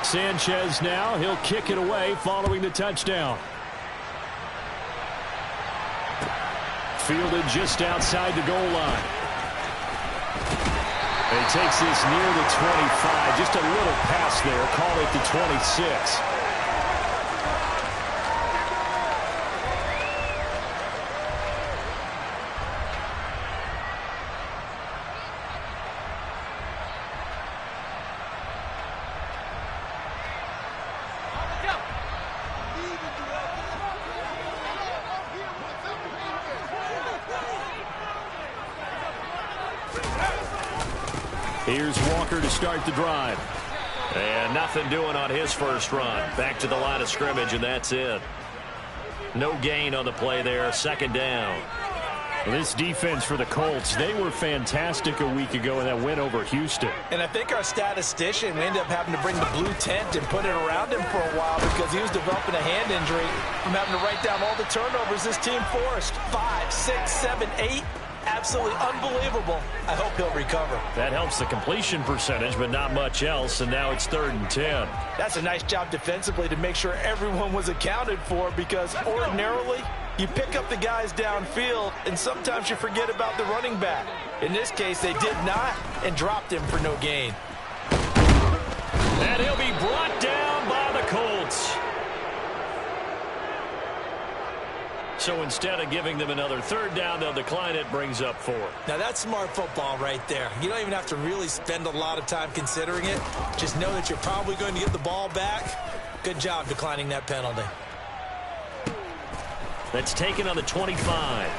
Sanchez now, he'll kick it away following the touchdown. Fielded just outside the goal line. He takes this near the 25. Just a little pass there. Call it the 26. Here's Walker to start the drive. And nothing doing on his first run. Back to the line of scrimmage, and that's it. No gain on the play there. Second down. This defense for the Colts, they were fantastic a week ago in that win over Houston. And I think our statistician, we ended up having to bring the blue tent and put it around him for a while because he was developing a hand injury from having to write down all the turnovers this team forced. 5, 6, 7, 8. Absolutely unbelievable. I hope he'll recover. That helps the completion percentage, but not much else, and now it's 3rd and 10. That's a nice job defensively to make sure everyone was accounted for, because ordinarily you pick up the guys downfield and sometimes you forget about the running back. In this case, they did not and dropped him for no gain. And he'll be brought down by the Colts. So instead of giving them another 3rd down, they'll decline it, brings up 4. Now that's smart football right there. You don't even have to really spend a lot of time considering it. Just know that you're probably going to get the ball back. Good job declining that penalty. That's taken on the 25.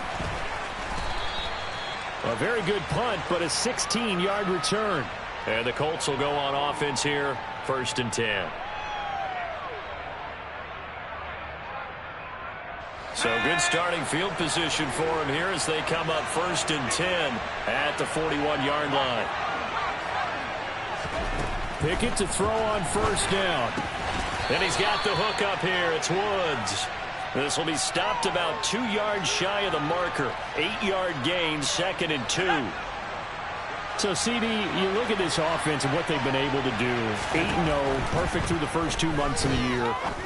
A very good punt, but a 16-yard return. And the Colts will go on offense here, 1st and 10. So good starting field position for him here as they come up 1st and 10 at the 41-yard line. Pickett to throw on 1st down. And he's got the hook up here. It's Woods. This will be stopped about 2 yards shy of the marker. 8-yard gain, 2nd and 2. So, CD, you look at this offense and what they've been able to do. 8-0, perfect through the first 2 months of the year.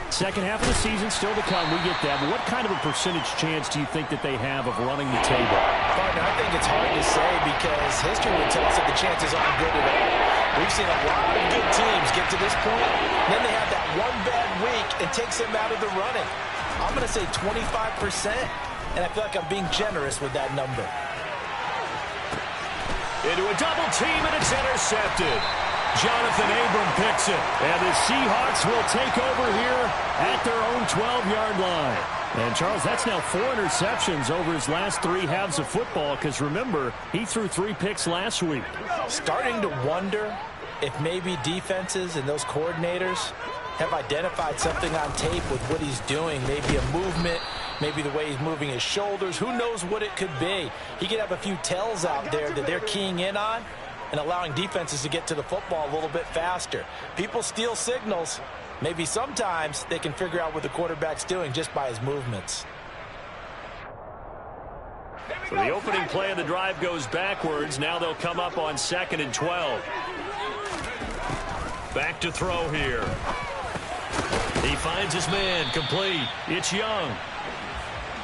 Second half of the season still to come. We get that. But what kind of a percentage chance do you think that they have of running the table? Partner, I think it's hard to say because history would tell us that the chances aren't good at all. We've seen a lot of good teams get to this point, and then they have that one bad week and takes them out of the running. I'm going to say 25%, and I feel like I'm being generous with that number. Into a double team, and it's intercepted. Jonathan Abram picks it. And the Seahawks will take over here at their own 12-yard line. And, Charles, that's now 4 interceptions over his last 3 halves of football because, remember, he threw 3 picks last week. Starting to wonder if maybe defenses and those coordinators have identified something on tape with what he's doing. Maybe a movement, maybe the way he's moving his shoulders. Who knows what it could be? He could have a few tells out there that they're keying in on and allowing defenses to get to the football a little bit faster. People steal signals. Maybe sometimes they can figure out what the quarterback's doing just by his movements. So the opening play of the drive goes backwards. Now they'll come up on 2nd and 12. Back to throw here. He finds his man, complete. It's Young.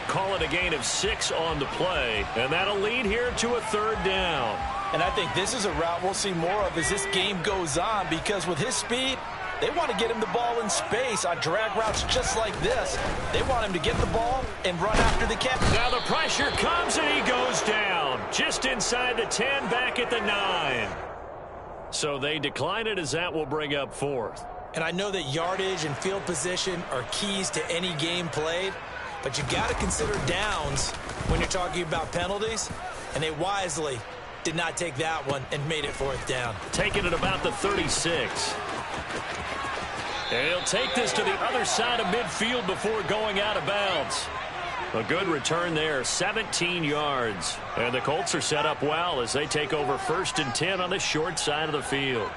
Call it a gain of 6 on the play, and that'll lead here to a 3rd down. And I think this is a route we'll see more of as this game goes on, because with his speed, they want to get him the ball in space on drag routes just like this. They want him to get the ball and run after the catch. Now the pressure comes, and he goes down. Just inside the 10, back at the 9. So they decline it as that will bring up 4th. And I know that yardage and field position are keys to any game played, but you got to consider downs when you're talking about penalties, and they wisely did not take that one and made it 4th down. Taking it about the 36. And he'll take this to the other side of midfield before going out of bounds. A good return there, 17 yards. And the Colts are set up well as they take over 1st and 10 on the short side of the field.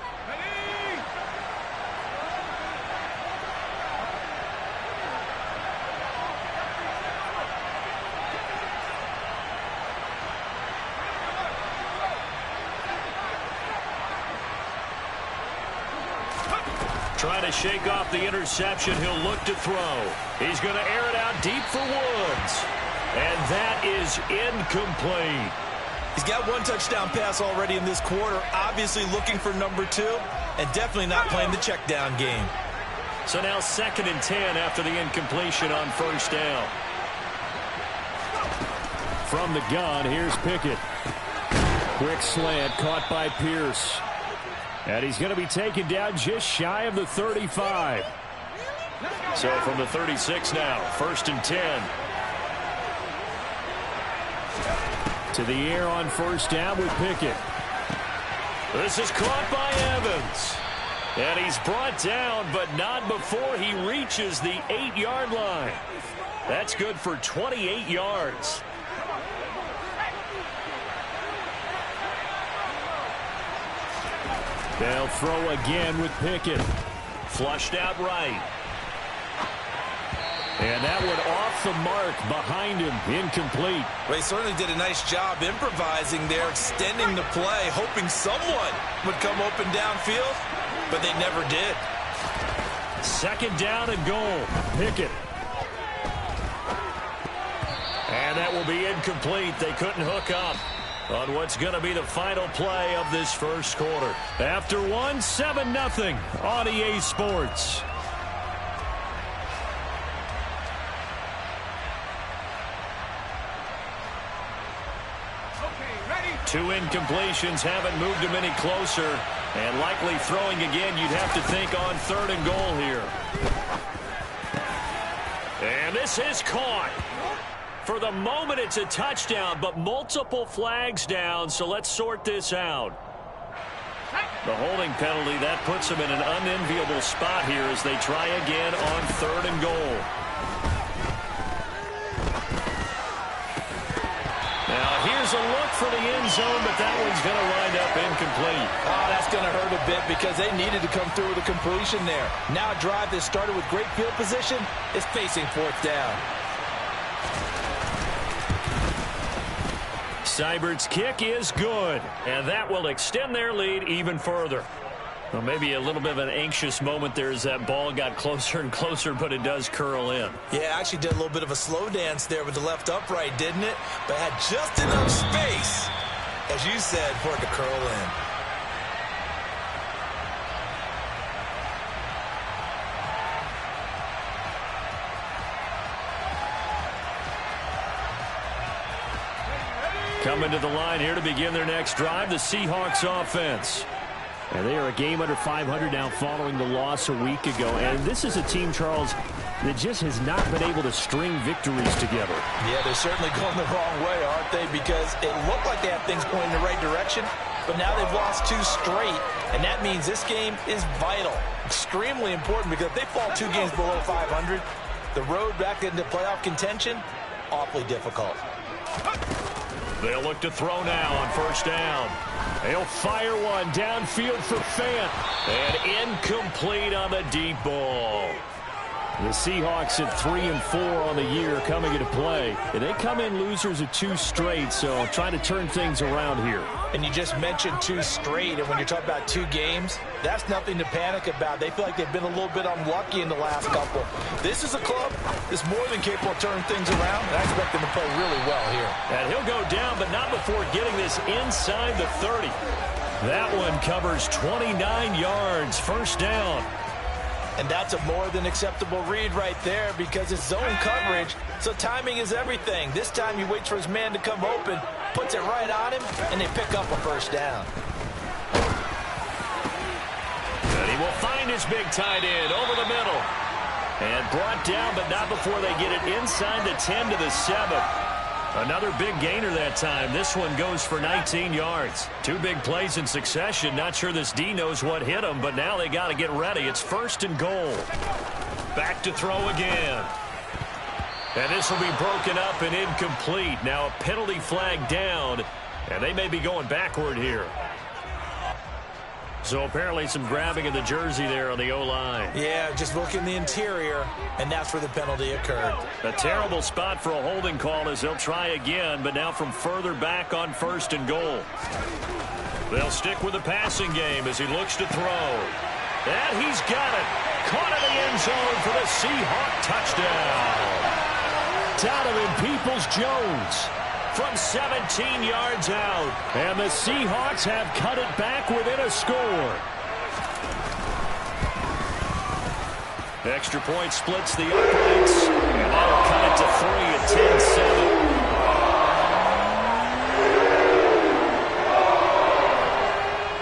Trying to shake off the interception. He'll look to throw. He's going to air it out deep for Woods. And that is incomplete. He's got one touchdown pass already in this quarter. Obviously looking for number 2. And definitely not playing the check down game. So now 2nd and 10 after the incompletion on first down. From the gun, here's Pickett. Quick slant caught by Pierce. And he's going to be taken down just shy of the 35. So from the 36 now, 1st and 10. To the air on first down with Pickett. This is caught by Evans. And he's brought down, but not before he reaches the 8-yard line. That's good for 28 yards. They'll throw again with Pickett. Flushed out right. And that one off the mark behind him. Incomplete. Well, he certainly did a nice job improvising there, extending the play, hoping someone would come open downfield, but they never did. 2nd down and goal. Pickett. And that will be incomplete. They couldn't hook up on what's going to be the final play of this first quarter. After one, 7-0 on EA Sports. Two incompletions haven't moved him any closer. And likely throwing again, you'd have to think on 3rd and goal here. And this is caught. For the moment, it's a touchdown, but multiple flags down, so let's sort this out. The holding penalty, that puts them in an unenviable spot here as they try again on 3rd and goal. Now, here's a look for the end zone, but that one's going to wind up incomplete. Oh, that's going to hurt a bit because they needed to come through with a completion there. Now a drive that started with great field position is facing 4th down. Seibert's kick is good, and that will extend their lead even further. Well, maybe a little bit of an anxious moment there as that ball got closer and closer, but it does curl in. Yeah, actually did a little bit of a slow dance there with the left upright, didn't it? But had just enough space, as you said, for it to curl in. Coming to the line here to begin their next drive, the Seahawks offense. And they are a game under 500 now following the loss a week ago. And this is a team, Charles, that just has not been able to string victories together. Yeah, they're certainly going the wrong way, aren't they? Because it looked like they had things going in the right direction, but now they've lost 2 straight. And that means this game is vital, extremely important, because if they fall 2 games below 500, the road back into playoff contention, awfully difficult. They'll look to throw now on first down. They'll fire one downfield for Fant. And incomplete on the deep ball. The Seahawks at 3-4 on the year coming into play. And they come in losers of 2 straight, so trying to turn things around here. And you just mentioned 2 straight, and when you're talking about 2 games, that's nothing to panic about. They feel like they've been a little bit unlucky in the last couple. This is a club that's more than capable of turning things around, and I expect them to play really well here. And he'll go down, but not before getting this inside the 30. That one covers 29 yards, first down. And that's a more than acceptable read right there because it's zone coverage, so timing is everything. This time he waits for his man to come open, puts it right on him, and they pick up a first down. And he will find his big tight end over the middle. And brought down, but not before they get it inside the 10 to the 7. Another big gainer that time. This one goes for 19 yards. 2 big plays in succession. Not sure this D knows what hit him, but now they got to get ready. It's 1st and goal. Back to throw again. And this will be broken up and incomplete. Now a penalty flag down, and they may be going backward here. So apparently some grabbing of the jersey there on the O-line. Yeah, just look in the interior, and that's where the penalty occurred. A terrible spot for a holding call as they'll try again, but now from further back on 1st and goal. They'll stick with the passing game as he looks to throw. And he's got it. Caught in the end zone for the Seahawk touchdown. Donovan Peoples-Jones from 17 yards out. And the Seahawks have cut it back within a score. Extra point splits the uprights. And that'll cut it to 3 at 10-7.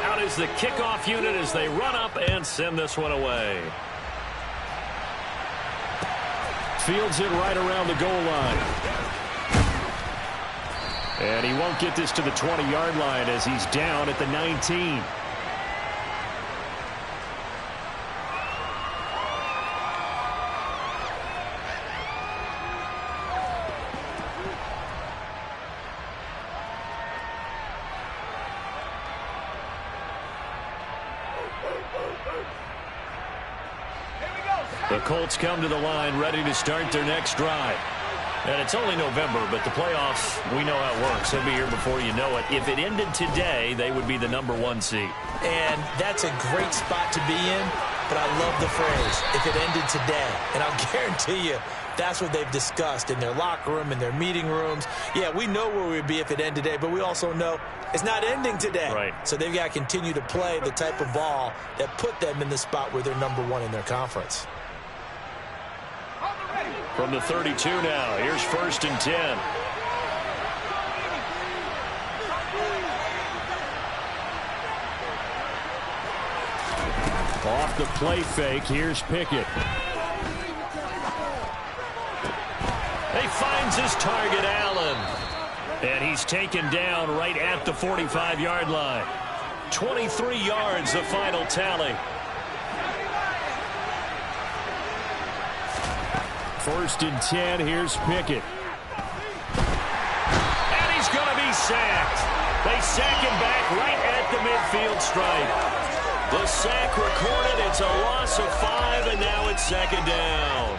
Out is the kickoff unit as they run up and send this one away. Fields it right around the goal line. And he won't get this to the 20-yard line as he's down at the 19. The Colts come to the line ready to start their next drive. And it's only November, but the playoffs, we know how it works. They'll be here before you know it. If it ended today, they would be the #1 seed. And that's a great spot to be in, but I love the phrase, if it ended today. And I'll guarantee you, that's what they've discussed in their locker room, in their meeting rooms. Yeah, we know where we'd be if it ended today, but we also know it's not ending today. Right. So they've got to continue to play the type of ball that put them in the spot where they're #1 in their conference. From the 32 now, here's 1st and 10. Off the play fake, here's Pickett. He finds his target, Allen. And he's taken down right at the 45-yard line. 23 yards, the final tally. 1st and 10, here's Pickett. And he's going to be sacked. They sack him back right at the midfield stripe. The sack recorded, it's a loss of 5, and now it's 2nd down.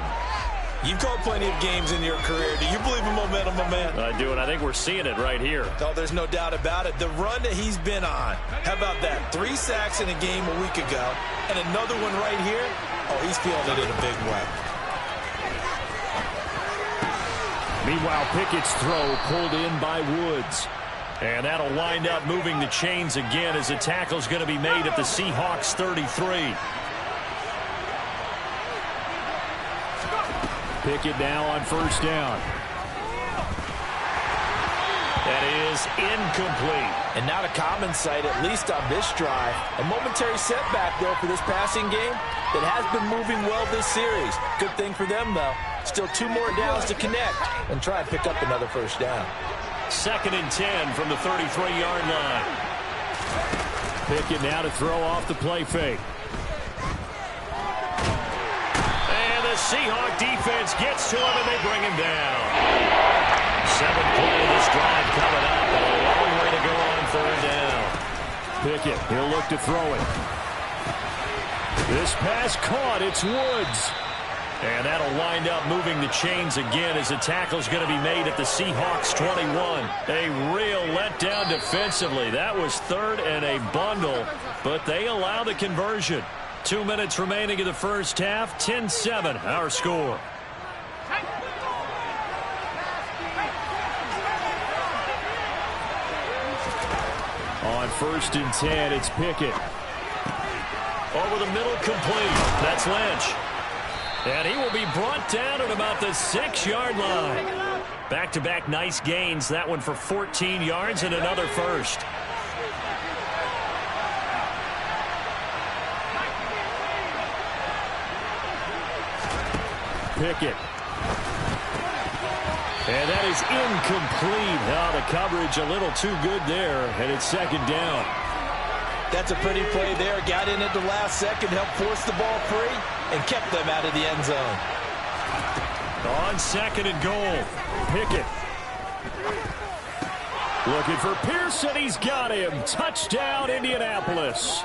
You've called plenty of games in your career. Do you believe in momentum, my man? I do, and I think we're seeing it right here. Oh, there's no doubt about it. The run that he's been on. How about that? 3 sacks in a game a week ago, and another one right here. Oh, he's feeling it in a big way. Meanwhile, Pickett's throw pulled in by Woods. And that'll wind up moving the chains again as the tackle's going to be made at the Seahawks 33. Pickett now on 1st down. That is incomplete. And not a common sight, at least on this drive. A momentary setback, though, for this passing game that has been moving well this series. Good thing for them, though. Still 2 more downs to connect and try and pick up another 1st down. 2nd and 10 from the 33-yard line. Pickett now to throw off the play fake. And the Seahawk defense gets to him, and they bring him down. 7th play of this drive coming up, and a long way to go on 3rd down. Pickett, he'll look to throw it. This pass caught, it's Woods. And that'll wind up moving the chains again as the tackle's going to be made at the Seahawks 21. A real letdown defensively. That was 3rd and a bundle, but they allow the conversion. 2 minutes remaining in the first half. 10-7, our score. On 1st and 10, it's Pickett. Over the middle, complete. That's Lynch. And he will be brought down at about the 6-yard line. Back-to-back nice gains. That one for 14 yards and another first. Pickett. And that is incomplete. Oh, the coverage a little too good there, and it's 2nd down. That's a pretty play there. Got in at the last second, helped force the ball free, and kept them out of the end zone. On 2nd and goal, Pickett. Looking for Pearson. He's got him. Touchdown, Indianapolis.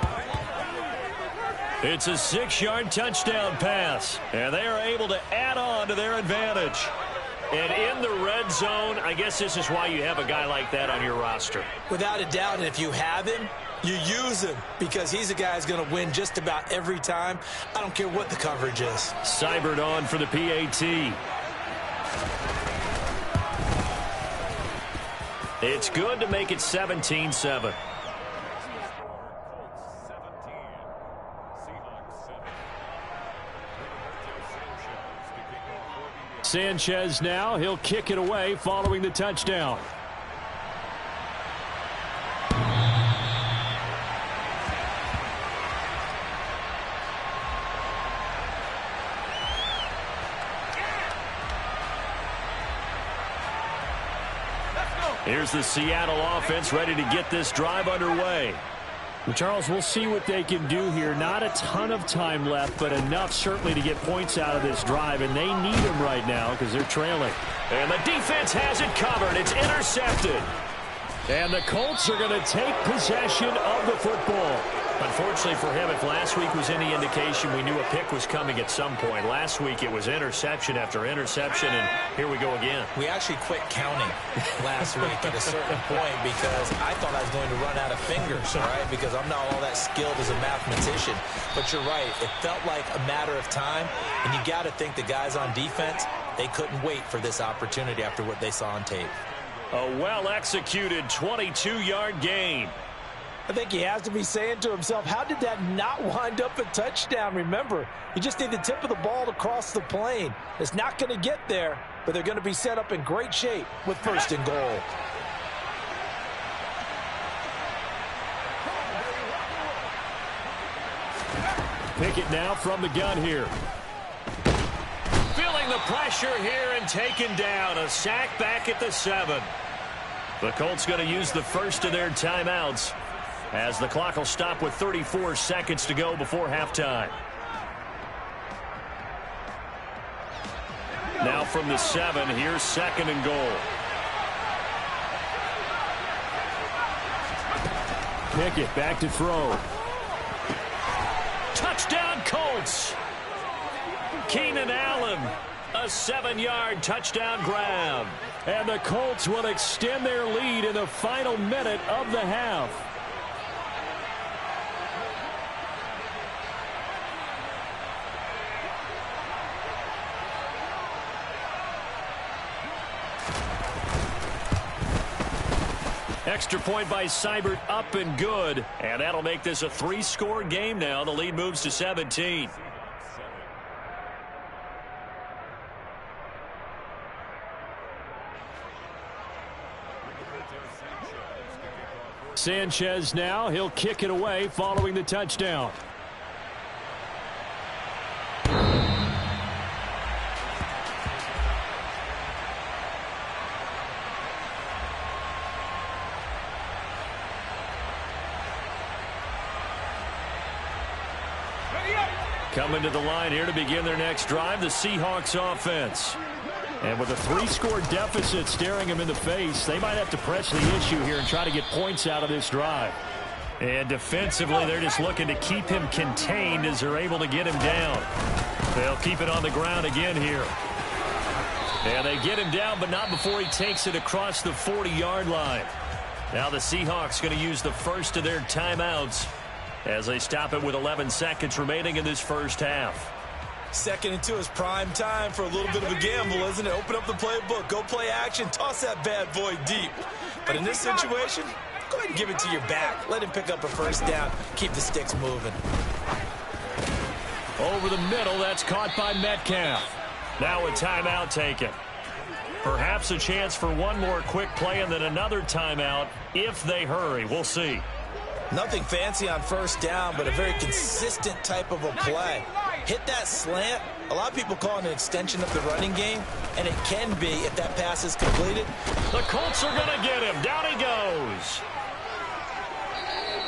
It's a 6-yard touchdown pass, and they are able to add on to their advantage. And in the red zone, I guess this is why you have a guy like that on your roster. Without a doubt, and if you have him, You use him because he's a guy who's going to win just about every time. I don't care what the coverage is. Seibert on for the PAT. It's good to make it 17-7. Sanchez now. He'll kick it away following the touchdown. Here's the Seattle offense ready to get this drive underway. Well, Charles, we'll see what they can do here. Not a ton of time left, but enough certainly to get points out of this drive, and they need them right now because they're trailing. And the defense has it covered. It's intercepted. And the Colts are going to take possession of the football. Unfortunately for him, if last week was any indication, we knew a pick was coming at some point. Last week it was interception after interception, and here we go again. We actually quit counting last week at a certain point because I thought I was going to run out of fingers, all right, because I'm not all that skilled as a mathematician. But you're right. It felt like a matter of time, and you got to think the guys on defense, they couldn't wait for this opportunity after what they saw on tape. A well-executed 22-yard gain. I think he has to be saying to himself, how did that not wind up a touchdown? Remember, you just need the tip of the ball to cross the plane. It's not going to get there, but they're going to be set up in great shape with first and goal. Pickett now from the gun here. Feeling the pressure here and taken down. A sack back at the 7. The Colts going to use the first of their timeouts, as the clock will stop with 34 seconds to go before halftime. Now from the 7, here's second and goal. Pickett back to throw. Touchdown Colts! Keenan Allen, a 7-yard touchdown grab. And the Colts will extend their lead in the final minute of the half. Extra point by Seibert, up and good. And that'll make this a 3-score game now. The lead moves to 17. Sanchez now. He'll kick it away following the touchdown. Coming to the line here to begin their next drive, the Seahawks offense. And with a 3-score deficit staring him in the face, they might have to press the issue here and try to get points out of this drive. And defensively, they're just looking to keep him contained as they're able to get him down. They'll keep it on the ground again here. And they get him down, but not before he takes it across the 40-yard line. Now the Seahawks going to use the first of their timeouts as they stop it with 11 seconds remaining in this first half. 2nd and 2 is prime time for a little bit of a gamble, isn't it? Open up the playbook, go play action, toss that bad boy deep. But in this situation, go ahead and give it to your back. Let him pick up a first down. Keep the sticks moving. Over the middle, that's caught by Metcalf. Now a timeout taken. Perhaps a chance for one more quick play and then another timeout if they hurry. We'll see. Nothing fancy on first down, but a very consistent type of a play. Hit that slant. A lot of people call it an extension of the running game, and it can be if that pass is completed. The Colts are going to get him. Down he goes.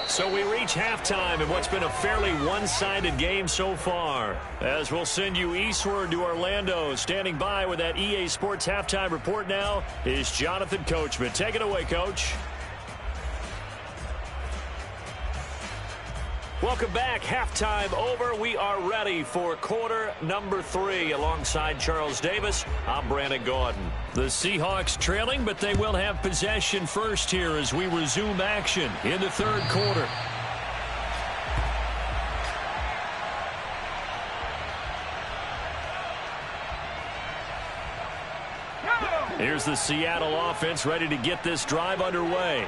So we reach halftime in what's been a fairly one-sided game so far. As we'll send you eastward to Orlando. Standing by with that EA Sports halftime report now is Jonathan Coachman. Take it away, Coach. Welcome back. Halftime over. We are ready for quarter number 3. Alongside Charles Davis, I'm Brandon Gaudin. The Seahawks trailing, but they will have possession first here as we resume action in the third quarter. Here's the Seattle offense ready to get this drive underway.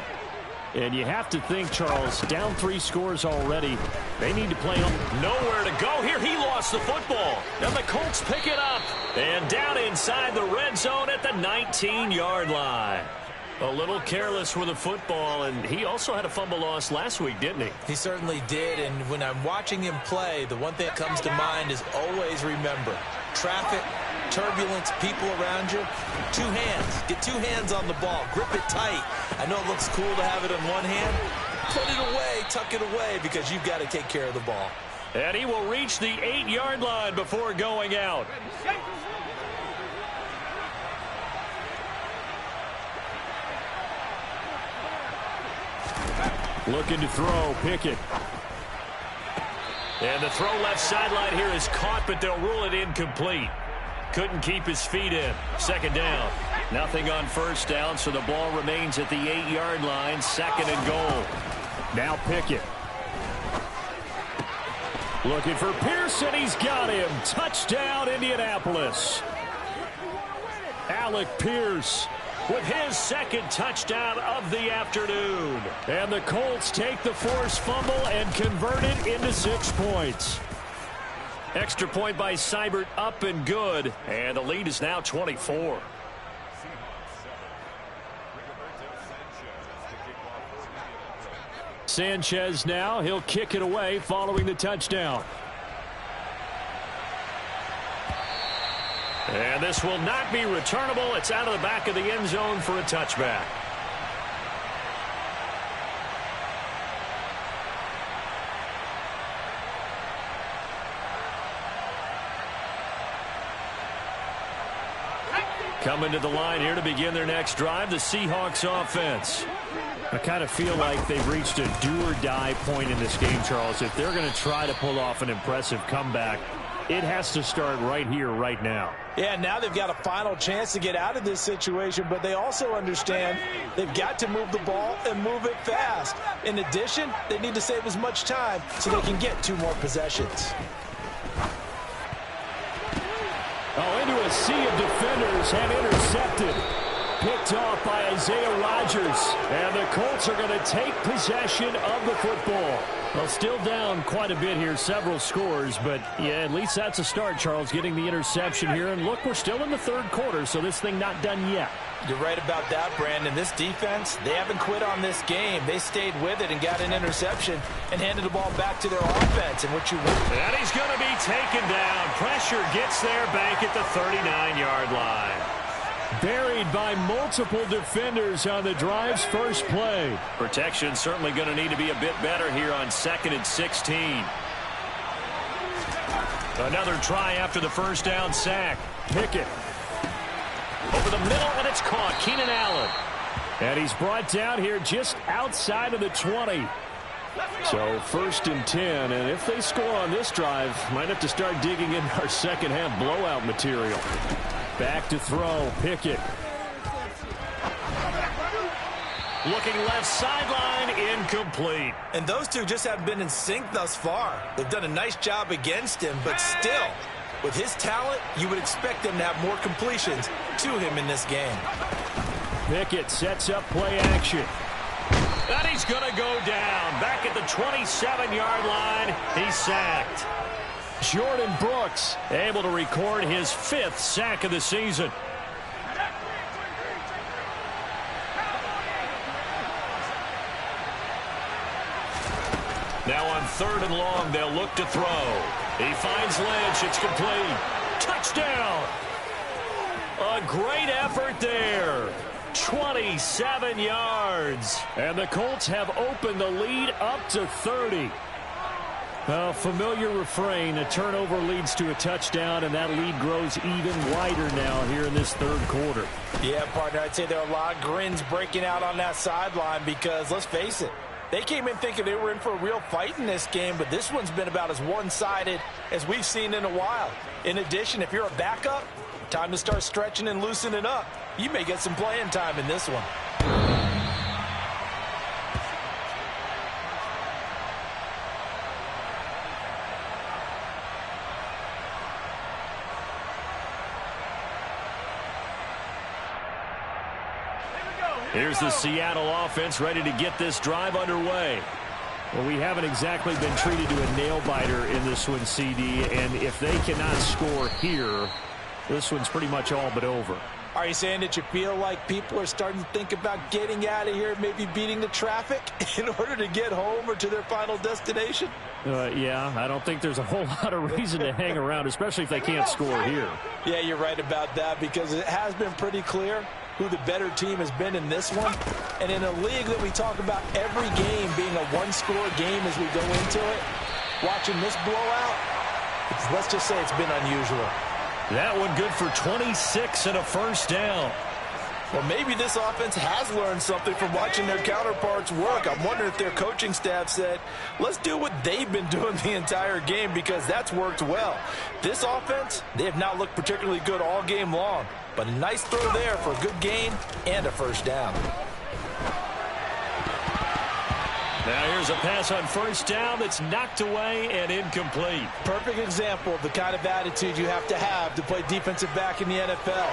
And you have to think, Charles, down 3 scores already. They need to play on. Nowhere to go here. He lost the football. And the Colts pick it up. And down inside the red zone at the 19-yard line. A little careless with the football, and he also had a fumble loss last week, didn't he? He certainly did, and when I'm watching him play, the one thing that comes to mind is always remember, traffic, turbulence, people around you, 2 hands. Get 2 hands on the ball. Grip it tight. I know it looks cool to have it in one hand. Put it away, tuck it away, because you've got to take care of the ball. And he will reach the 8-yard line before going out. Looking to throw, Pickett. And the throw left sideline here is caught, but they'll rule it incomplete. Couldn't keep his feet in. Second down. Nothing on first down, so the ball remains at the 8-yard line. 2nd and goal. Now Pickett. Looking for Pearson. He's got him. Touchdown, Indianapolis. Alec Pierce with his 2nd touchdown of the afternoon. And the Colts take the forced fumble and convert it into 6 points. Extra point by Seibert, up and good. And the lead is now 24. Sanchez now. He'll kick it away following the touchdown. And this will not be returnable. It's out of the back of the end zone for a touchback. Coming to the line here to begin their next drive, the Seahawks offense. I kind of feel like they've reached a do-or-die point in this game, Charles. If they're going to try to pull off an impressive comeback, it has to start right here, right now. Yeah, now they've got a final chance to get out of this situation, but they also understand they've got to move the ball and move it fast. In addition, they need to save as much time so they can get 2 more possessions. Oh, into a sea of defenders and intercepted. Picked off by Isaiah Rodgers. And the Colts are going to take possession of the football. Well, still down quite a bit here, several scores, but yeah, at least that's a start, Charles, getting the interception here. And look, we're still in the third quarter, so this thing not done yet. You're right about that, Brandon. This defense, they haven't quit on this game. They stayed with it and got an interception and handed the ball back to their offense. And what you want. And he's going to be taken down. Pressure gets there back at the 39-yard line. Buried by multiple defenders on the drive's first play. Protection certainly going to need to be a bit better here on 2nd and 16. Another try after the first down sack. Pickett. Over the middle, and it's caught. Keenan Allen. And he's brought down here just outside of the 20. So 1st and 10, and if they score on this drive, might have to start digging in our second half blowout material. Back to throw, Pickett. Looking left sideline, incomplete. And those two just haven't been in sync thus far. They've done a nice job against him, but still, with his talent, you would expect them to have more completions to him in this game. Pickett sets up play action. And he's going to go down. Back at the 27-yard line, he's sacked. Jordan Brooks able to record his 5th sack of the season. Now on 3rd and long, they'll look to throw. He finds Lynch. It's complete. Touchdown. A great effort there. 27 yards. And the Colts have opened the lead up to 30. A familiar refrain, a turnover leads to a touchdown, and that lead grows even wider now here in this third quarter. Yeah, partner, I'd say there are a lot of grins breaking out on that sideline because, let's face it, They came in thinking they were in for a real fight in this game, but this one's been about as one-sided as we've seen in a while. In addition, if you're a backup, time to start stretching and loosening up. You may get some playing time in this one. Here's the Seattle offense ready to get this drive underway. Well, we haven't exactly been treated to a nail-biter in this one, CD, and if they cannot score here, this one's pretty much all but over. Are you saying that you feel like people are starting to think about getting out of here, maybe beating the traffic in order to get home or to their final destination? Yeah, I don't think there's a whole lot of reason to hang around, especially if they can't score here. Yeah, you're right about that, because it has been pretty clear who the better team has been in this one. And in a league that we talk about every game being a one-score game as we go into it, watching this blowout, let's just say it's been unusual. That one good for 26 and a first down. Well, maybe this offense has learned something from watching their counterparts work. I'm wondering if their coaching staff said, let's do what they've been doing the entire game, because that's worked well. This offense, they have not looked particularly good all game long, but a nice throw there for a good gain and a first down. Now here's a pass on first down that's knocked away and incomplete. Perfect example of the kind of attitude you have to play defensive back in the NFL.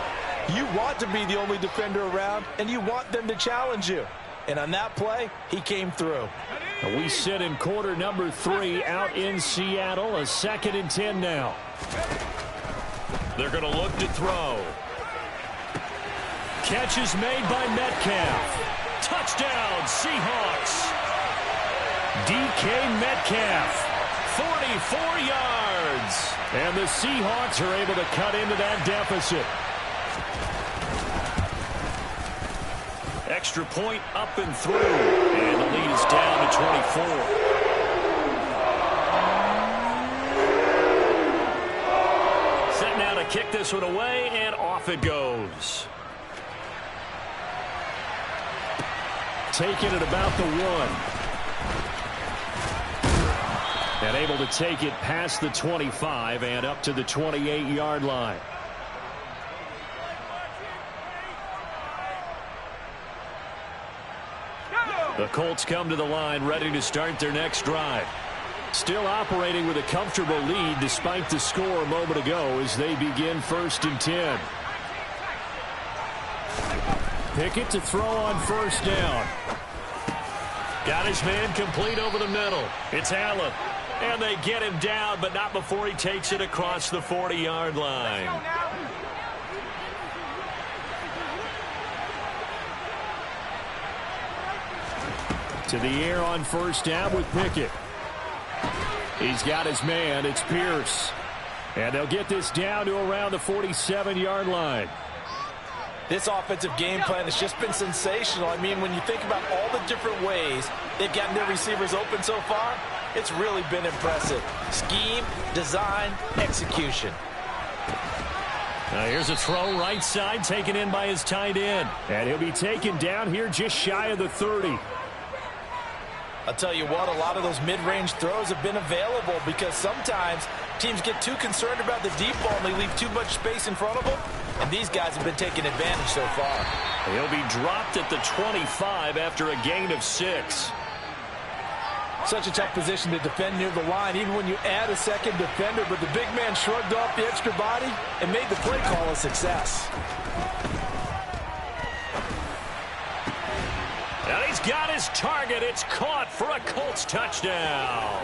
You want to be the only defender around, and you want them to challenge you. And on that play, he came through. We sit in quarter number 3 out in Seattle, a 2nd and 10 now. They're going to look to throw. Catch is made by Metcalf. Touchdown, Seahawks. DK Metcalf, 44 yards. And the Seahawks are able to cut into that deficit. Extra point up and through. And the lead is down to 24. Set now to kick this one away, and off it goes. Taking it about the 1. And able to take it past the 25 and up to the 28-yard line. The Colts come to the line ready to start their next drive. Still operating with a comfortable lead despite the score a moment ago as they begin 1st and 10. Pickett to throw on first down. Got his man complete over the middle. It's Allen. And they get him down, but not before he takes it across the 40-yard line. To the air on first down with Pickett. He's got his man. It's Pierce. And they'll get this down to around the 47-yard line. This offensive game plan has just been sensational. I mean, when you think about all the different ways they've gotten their receivers open so far, it's really been impressive. Scheme, design, execution. Now here's a throw right side, taken in by his tight end. And he'll be taken down here just shy of the 30. I'll tell you what, a lot of those mid-range throws have been available because sometimes teams get too concerned about the deep ball and they leave too much space in front of them. And these guys have been taking advantage so far. He'll be dropped at the 25 after a gain of 6. Such a tough position to defend near the line, even when you add a second defender. But the big man shrugged off the extra body and made the play call a success. And he's got his target. It's caught for a Colts touchdown.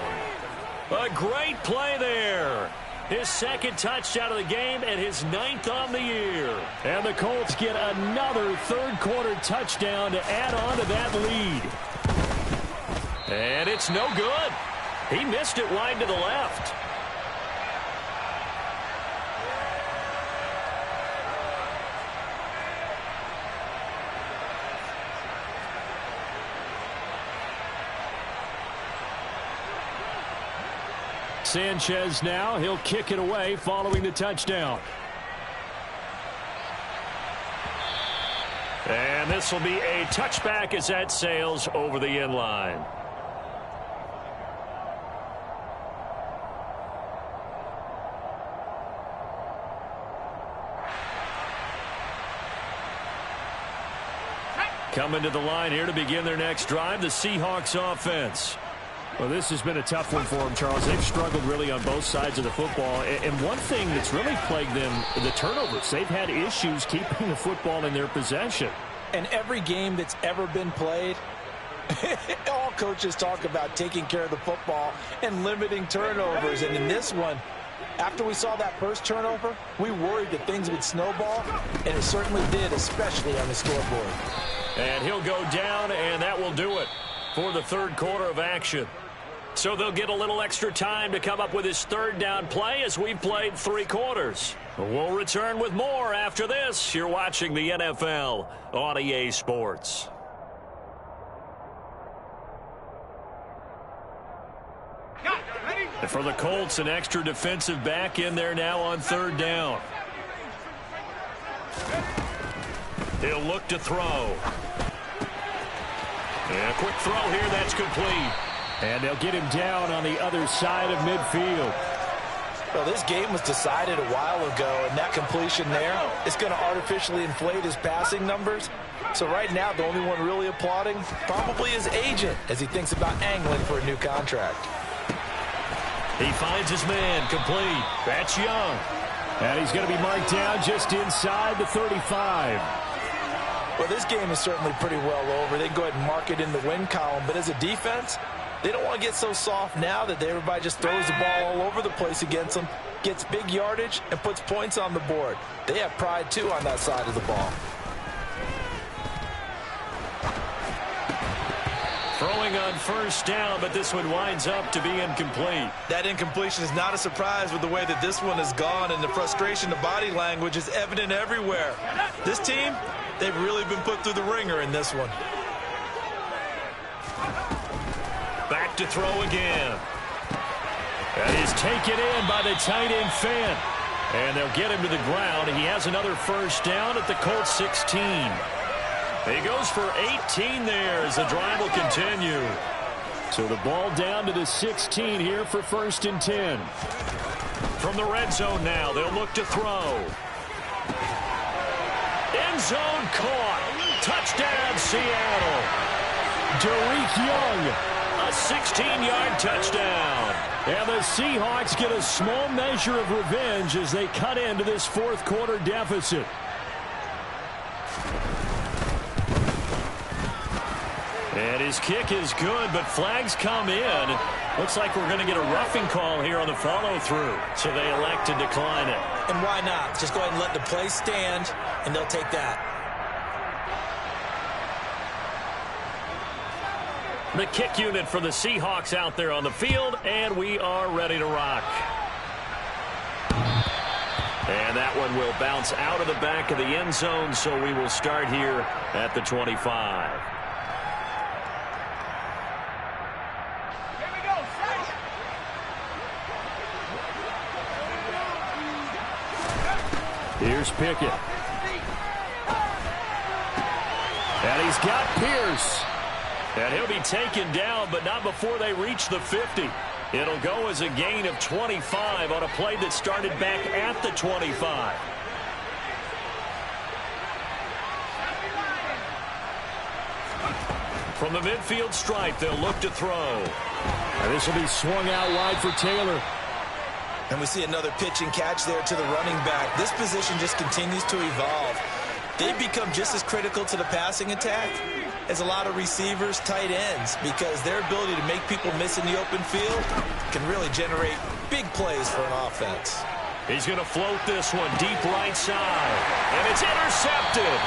A great play there. His 2nd touchdown of the game and his 9th on the year. And the Colts get another 3rd quarter touchdown to add on to that lead. And it's no good. He missed it wide to the left. Sanchez now, he'll kick it away following the touchdown. And this will be a touchback as that sails over the end line. Coming to the line here to begin their next drive, the Seahawks offense. Well, this has been a tough one for them, Charles. They've struggled really on both sides of the football. And one thing that's really plagued them, the turnovers. They've had issues keeping the football in their possession. And every game that's ever been played, all coaches talk about taking care of the football and limiting turnovers. And in this one, after we saw that first turnover, we worried that things would snowball, and it certainly did, especially on the scoreboard. And he'll go down, and that will do it for the third quarter of action. So they'll get a little extra time to come up with his third down play as we've played 3 quarters. We'll return with more after this. You're watching the NFL on EA Sports. And for the Colts, an extra defensive back in there now on third down. He'll look to throw. And a quick throw here, that's complete. And they'll get him down on the other side of midfield. Well, this game was decided a while ago, and that completion there is going to artificially inflate his passing numbers. So right now, the only one really applauding probably his agent as he thinks about angling for a new contract. He finds his man, complete. That's Young. And he's going to be marked down just inside the 35. Well, this game is certainly pretty well over. They can go ahead and mark it in the win column. But as a defense, they don't want to get so soft now that everybody just throws the ball all over the place against them, gets big yardage, and puts points on the board. They have pride, too, on that side of the ball. Throwing on first down, but this one winds up to be incomplete. That incompletion is not a surprise with the way that this one has gone, and the frustration, the body language is evident everywhere. This team, they've really been put through the ringer in this one. Back to throw again. That is taken in by the tight end Fant. And they'll get him to the ground. He has another first down at the Colts 16. He goes for 18 there as the drive will continue. So the ball down to the 16 here for 1st and 10. From the red zone now, they'll look to throw. End zone caught. Touchdown, Seattle. Derek Young. A 16-yard touchdown. And the Seahawks get a small measure of revenge as they cut into this 4th quarter deficit. And his kick is good, but flags come in. Looks like we're going to get a roughing call here on the follow-through. So they elect to decline it. And why not? Just go ahead and let the play stand, and they'll take that. The kick unit for the Seahawks out there on the field, and we are ready to rock. And that one will bounce out of the back of the end zone, so we will start here at the 25. Here's Pickett. And he's got Pierce. And he'll be taken down, but not before they reach the 50. It'll go as a gain of 25 on a play that started back at the 25. From the midfield stripe, they'll look to throw. And this will be swung out wide for Taylor. And we see another pitch and catch there to the running back. This position just continues to evolve. They've become just as critical to the passing attack as a lot of receivers, tight ends, because their ability to make people miss in the open field can really generate big plays for an offense. He's going to float this one deep right side. And it's intercepted.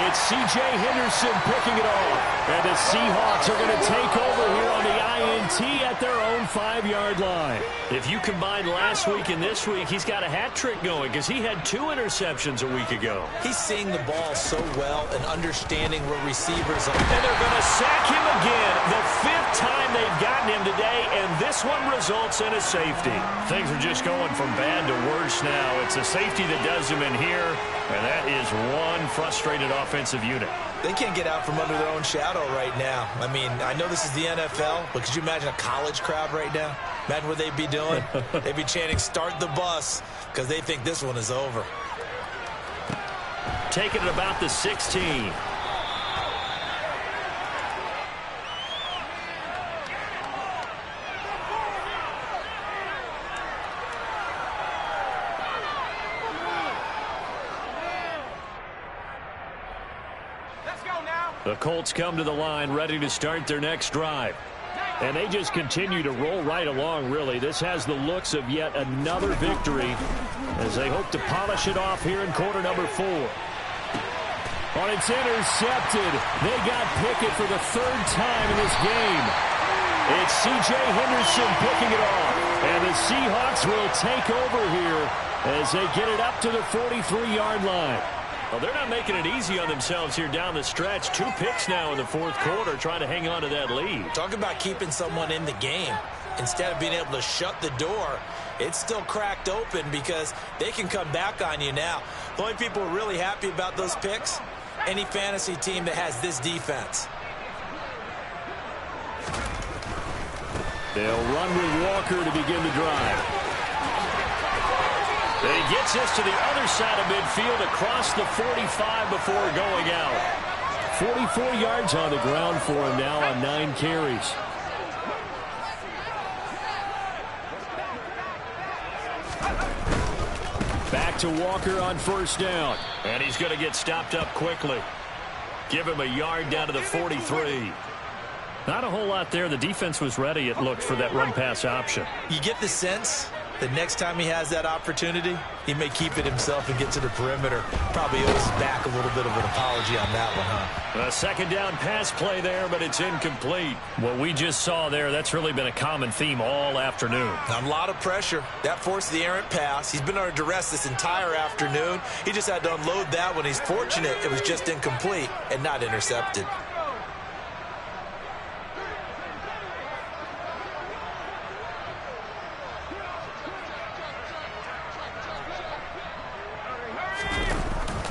It's C.J. Henderson picking it off. And the Seahawks are going to take over here on the INT at their own 5-yard line. If you combine last week and this week, he's got a hat trick going because he had 2 interceptions a week ago. He's seeing the ball so well and understanding where receivers are. And they're going to sack him again. The 5th time they've gotten him today, and this one results in a safety. Things are just going from bad to worse now. It's a safety that does him in here, and that is one frustrated offensive unit. They can't get out from under their own shadow right now. I mean, I know this is the NFL, but could you imagine a college crowd right now? Imagine what they'd be doing. They'd be chanting, "Start the bus," because they think this one is over. Taking it about the 16. The Colts come to the line ready to start their next drive. And they just continue to roll right along, really. This has the looks of yet another victory as they hope to polish it off here in quarter number 4. But it's intercepted. They got Pickett for the 3rd time in this game. It's C.J. Henderson picking it off. And the Seahawks will take over here as they get it up to the 43-yard line. Well, they're not making it easy on themselves here down the stretch. 2 picks now in the 4th quarter trying to hang on to that lead. Talk about keeping someone in the game. Instead of being able to shut the door, it's still cracked open because they can come back on you now. The only people who are really happy about those picks, any fantasy team that has this defense. They'll run with Walker to begin the drive. He gets this to the other side of midfield across the 45 before going out. 44 yards on the ground for him now on 9 carries. Back to Walker on 1st down. And he's going to get stopped up quickly. Give him a yard down to the 43. Not a whole lot there. The defense was ready, it looked, for that run-pass option. You get the sense the next time he has that opportunity, he may keep it himself and get to the perimeter. Probably owes back a little bit of an apology on that one, huh? A 2nd down pass play there, but it's incomplete. What we just saw there, that's really been a common theme all afternoon. A lot of pressure. That forced the errant pass. He's been under duress this entire afternoon. He just had to unload that one. He's fortunate it was just incomplete and not intercepted.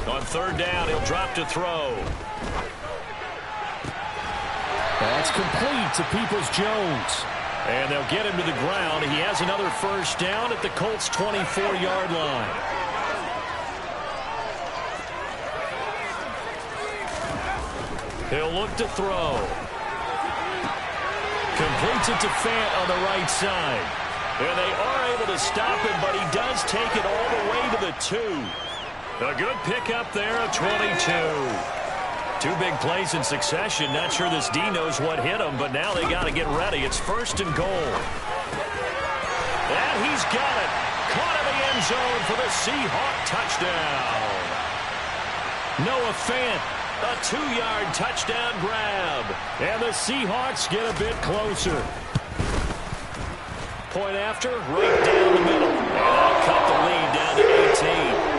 On 3rd down, he'll drop to throw. That's complete to Peoples-Jones. And they'll get him to the ground. He has another 1st down at the Colts' 24-yard line. He'll look to throw. Completes it to Fant on the right side. And they are able to stop him, but he does take it all the way to the 2. A good pickup there, a 22. 2 big plays in succession. Not sure this D knows what hit him, but now they got to get ready. It's 1st and goal. And he's got it. Caught in the end zone for the Seahawk touchdown. Noah Fant. A 2-yard touchdown grab. And the Seahawks get a bit closer. Point after, right down the middle. And that'll cut the lead down to 18.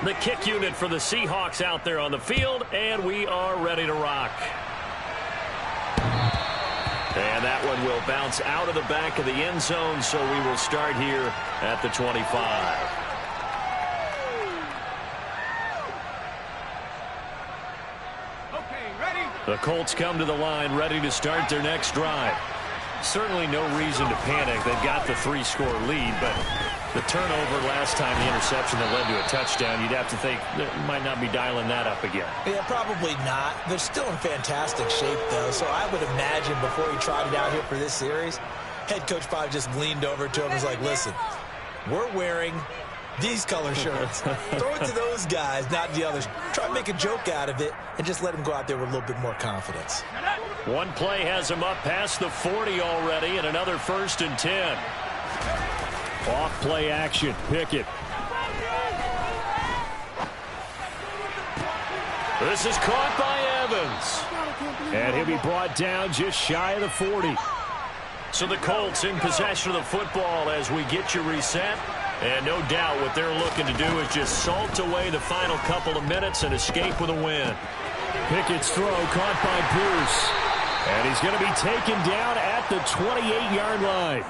The kick unit for the Seahawks out there on the field, and we are ready to rock. And that one will bounce out of the back of the end zone, so we will start here at the 25. Okay, ready? The Colts come to the line ready to start their next drive. Certainly no reason to panic. They've got the 3-score lead, but the turnover last time, the interception that led to a touchdown, you'd have to think they might not be dialing that up again. Yeah, probably not. They're still in fantastic shape, though, so I would imagine before he tried it out here for this series, head coach probably just leaned over to him and was like, listen, we're wearing these color shirts. Throw it to those guys, not the others. Try to make a joke out of it and just let him go out there with a little bit more confidence. One play has him up past the 40 already, and another 1st and 10. Off play action. Pickett. This is caught by Evans. And he'll be brought down just shy of the 40. So the Colts in possession of the football as we get you reset. And no doubt what they're looking to do is just salt away the final couple of minutes and escape with a win. Pickett's throw caught by Pierce. And he's going to be taken down at the 28-yard line.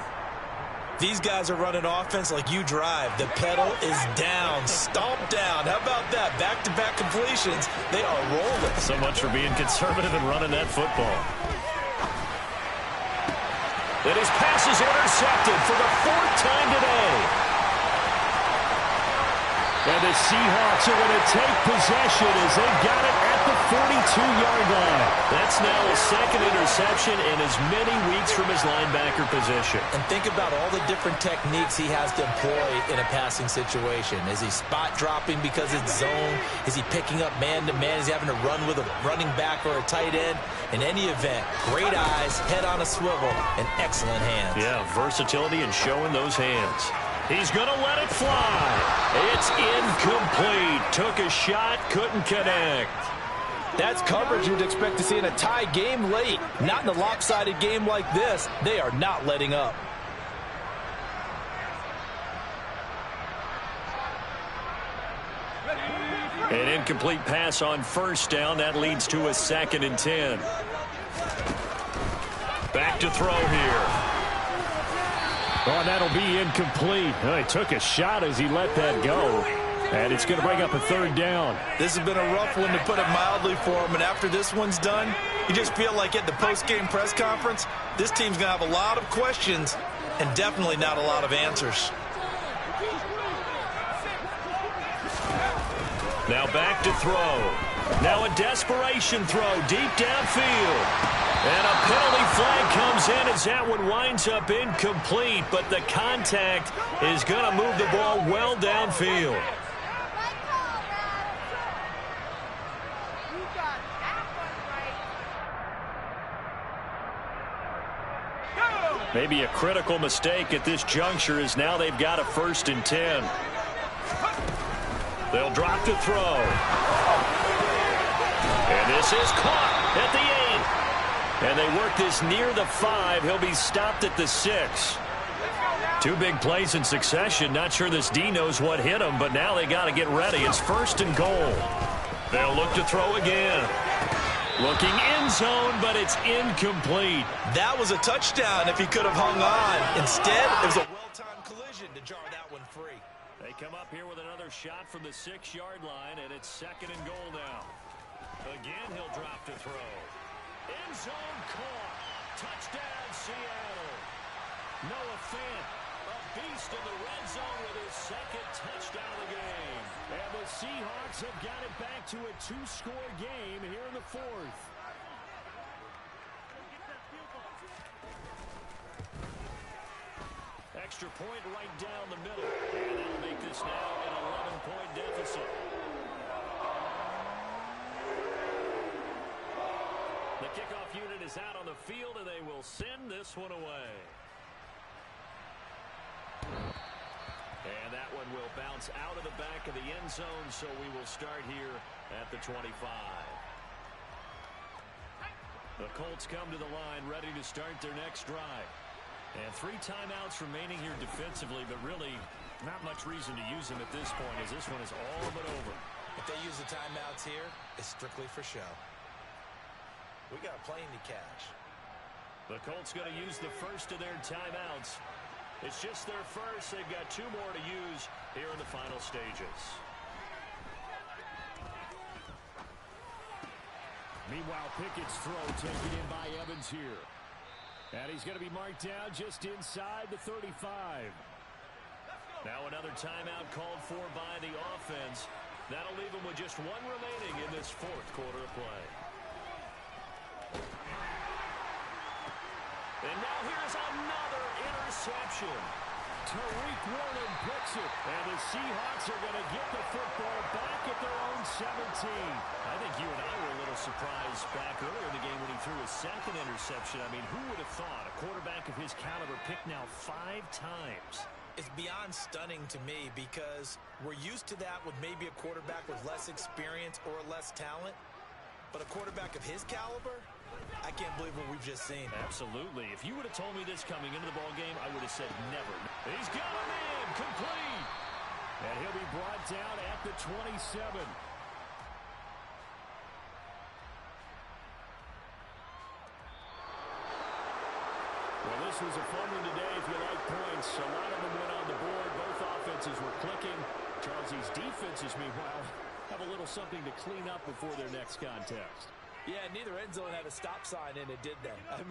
These guys are running offense like you drive. The pedal is down, stomped down. How about that? Back-to-back completions. They are rolling. So much for being conservative and running that football. And his pass is intercepted for the 4th time today. And the Seahawks are going to take possession as they've got it at the 42-yard line. That's now a second interception in as many weeks from his linebacker position. And think about all the different techniques he has to employ in a passing situation. Is he spot dropping because it's zone? Is he picking up man-to-man? Is he having to run with a running back or a tight end? In any event, great eyes, head on a swivel, and excellent hands. Yeah, versatility and showing those hands. He's going to let it fly. It's incomplete. Took a shot, couldn't connect. That's coverage you'd expect to see in a tie game late. Not in a lopsided game like this. They are not letting up. An incomplete pass on first down. That leads to a 2nd and 10. Back to throw here. Oh, and that'll be incomplete. Oh, he took a shot as he let that go. And it's going to bring up a 3rd down. This has been a rough one, to put it mildly, for him. And after this one's done, you just feel like at the post-game press conference, this team's going to have a lot of questions and definitely not a lot of answers. Now back to throw. Now a desperation throw deep downfield. And a penalty flag comes in as that one winds up incomplete, but the contact is going to move the ball well downfield. Maybe a critical mistake at this juncture, as now they've got a 1st and 10. They'll drop to throw. And this is caught at the 8. And they work this near the 5. He'll be stopped at the 6. 2 big plays in succession. Not sure this D knows what hit him, but now they got to get ready. It's 1st and goal. They'll look to throw again. Looking end zone, but it's incomplete. That was a touchdown if he could have hung on. Instead, it was a well-timed collision to jar that one free. They come up here with another shot from the 6-yard line, and it's 2nd and goal now. Again, he'll drop to throw. End zone caught. Touchdown, Seattle. Noah Fant, a beast in the red zone with his 2nd touchdown of the game. And the Seahawks have got it back to a 2-score game here in the 4th. Extra point right down the middle. And that'll make this now an 11-point deficit. The kickoff unit is out on the field, and they will send this one away. And that one will bounce out of the back of the end zone, so we will start here at the 25. The Colts come to the line, ready to start their next drive. And 3 timeouts remaining here defensively, but really not much reason to use them at this point, as this one is all but over. If they use the timeouts here, it's strictly for show. We got a plane to catch. The Colts going to use the first of their timeouts. It's just their first. They've got 2 more to use here in the final stages. Meanwhile, Pickett's throw taken in by Evans here. And he's going to be marked down just inside the 35. Now another timeout called for by the offense. That'll leave them with just 1 remaining in this 4th quarter of play. And now here's another interception. Tariq Woolen picks it. And the Seahawks are going to get the football back at their own 17. I think you and I were a little surprised back earlier in the game when he threw his 2nd interception. I mean, who would have thought a quarterback of his caliber picked now 5 times? It's beyond stunning to me, because we're used to that with maybe a quarterback with less experience or less talent. But a quarterback of his caliber, I can't believe what we've just seen. Absolutely. If you would have told me this coming into the ball game, I would have said never. He's got him in, complete. And he'll be brought down at the 27. Well, this was a fun one today if you like points. A lot of them went on the board. Both offenses were clicking. Charles, these defenses, meanwhile, have a little something to clean up before their next contest. Yeah, neither end zone had a stop sign in it, did they? I mean,